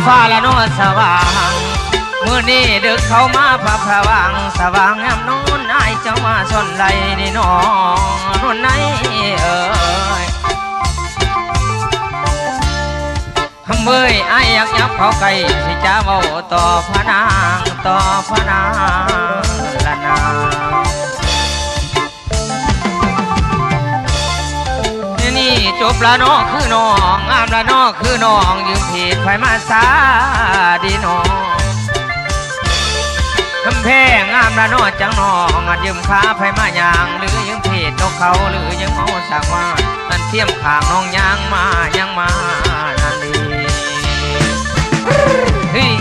ฟ้าละนอนสว่างมื้อนี้ดึกเข้ามาพระพระวังสว่างงามนอนอายเจ้ามาสนไหลนี่น้องนวลไหนเอ้ยเมื่อยอายอยากยับเข้าใกล้สิจะเว้าต่อพระนางต่อพระนางละนานี่จบละน้อคือน้องงามละน้อคือน้องยืมผิดไฟมาสาดีน้องคำแพงงามละน้อจังน้องยืมขาไฟมาย่างหรือยืมผิดนกเขาหรือยังเมาสักว่านั่นเทียมข้างน้องย่างมายังมานั่นดีเฮ้ย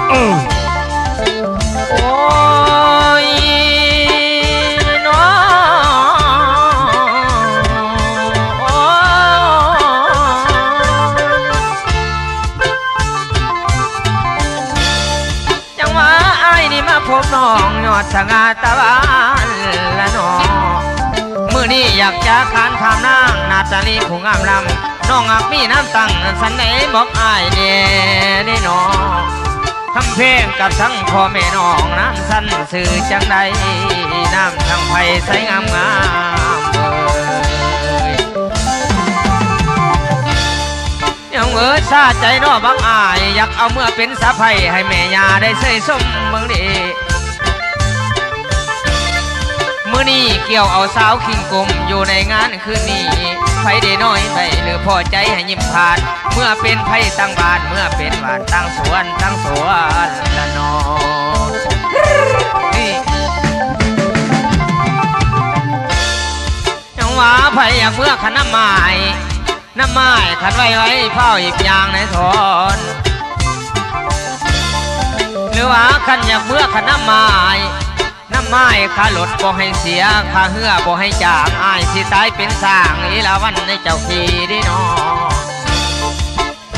โอ้ยน้องจังว่าไอ้นี่มาพบน้องยอดสง่าตะวันละน้องมื้อนี้อยากจะขานความนางนาตาลีผู้งามลำน้องอักมีน้ำตั้งสันไหนบอกอ้ายเนี่ยน้องคำเพลงกับทั้งพ่อแม่น้องน้ำสั้นสื่อจังใดน้ำทั้งไผ่ใสงามงามยังซาใจน้อบังอ้ายอยากเอาเมื่อเป็นสะใภ้ให้แม่ยาได้เสยสมเมืองดีมื้อนี้เกี่ยวเอาสาวคิงกลมอยู่ในงานคืนนี้ไผได้น้อยไปหรือพอใจให้ยิ้มผ่านเมื่อเป็นไผตั้งบ้านเมื่อเป็นบ้านตั้งสวนตั้งสวนละนอนี่ยังว่าไผอยากเมื่อขันน้ำไม้ขันไว้เผาอีกอย่างในทอนหรือว่าขันอยากเมื่อขันน้ำไม้ค่ารถบ่ให้เสียค่าเหือบ่ให้จางอ้ายสิตายเป็นสร้างอีลาวันในเจ้าขี่ดิน้อง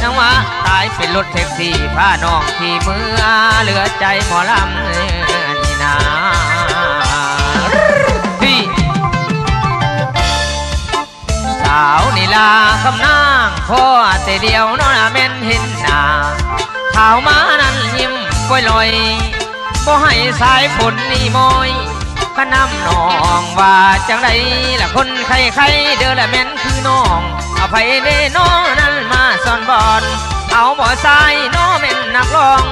นังว่าตายเป็นรถแท็กซี่พาน้องขี่เมื่อเหลือใจหมอลำนี่นาพี่สาวนี่ลาคำนางพ่อแต่เดียวน้องแม่นเห็นหน้าขาวมานั้นยิ้มป่วยลอยบ่ให้สายฝนนี่มอยขน้ำน้องว่าจังไดล่ะคนใครเด้อละแม่นคือน้องเอาไผเด้น้องนั้นมาซ่อนบอนเอาบ่สายน้อแม่นนักร้อง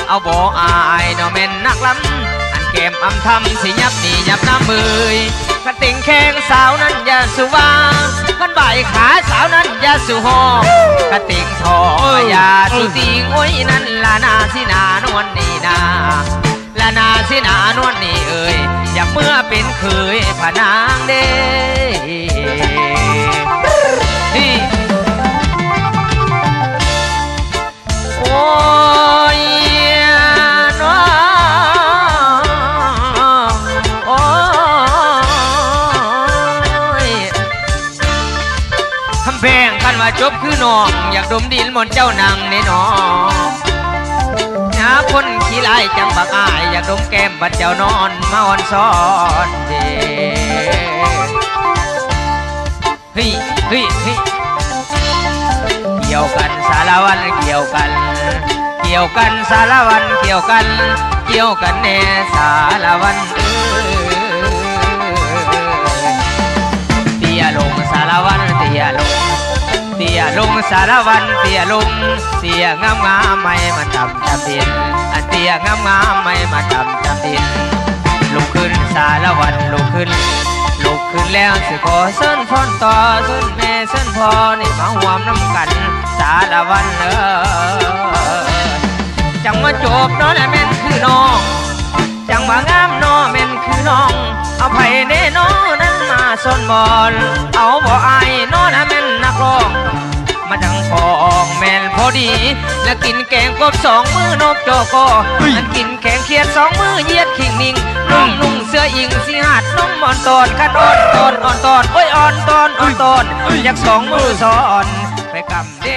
เอาบ่อายน้อแม่นนักลำอันเกมอำทำสิยับนี่ยับน้ำมือกระติ่งแข้งสาวนั้นอย่าสุวากันบ่ายขาสาวนั้นอย่าสุหอกระติ่งทออย่าสุติงโอ้ยนั่นละนาสินานวลนี่นาละนาสินานวลนี่เอ่ยอยากเมื่อเป็นเคยผานางเด้นี่โอ้ยน้องโอ้ยคำเพลงกันว่าจบคือน้องอยากดมดินมนเจ้านางในน้องคนขี้ไล่จังบักอายอยากดมแก้มบัดเจ้านอนมาอ่อนซ้อนเด้เฮ้ยเกี่ยวกันสารวันเกี่ยวกันสารวันเกี่ยวกันแน่สารวันเตี้ยลงสารวันเตี้ยลงสารวันเตี้ยลงเตี้ยงามไม่มาทำจำดินอันเตี้ยงามไม่มาทำจำดินลุกขึ้นสารวันลุกขึ้นแล้วสิขอเส้นพรต่อเส้นแม่เส้นพ่อนี่มาห่วมน้ำกันสารวันจังมาจบน้อแม่นคือน้องจังมางามน้อแม่นคือน้องเอาไผ่เน่น้อนั้นมาซ่อนบอลเอาบ่อายน้อนะแม่นนักร้องมาดังฟองแม่นพอดีแล้วกินแกงกบสองมือนกโจโกมันกินแกงเขียดสองมือเยียดขิงนิ่งน้องนุ่งเสื้ออิงสีหัดน้องอ่อนตอนขัดอ่อนตอนโอ้ยอ่อนตอนอยากสองมือซ้อนไปกำเด้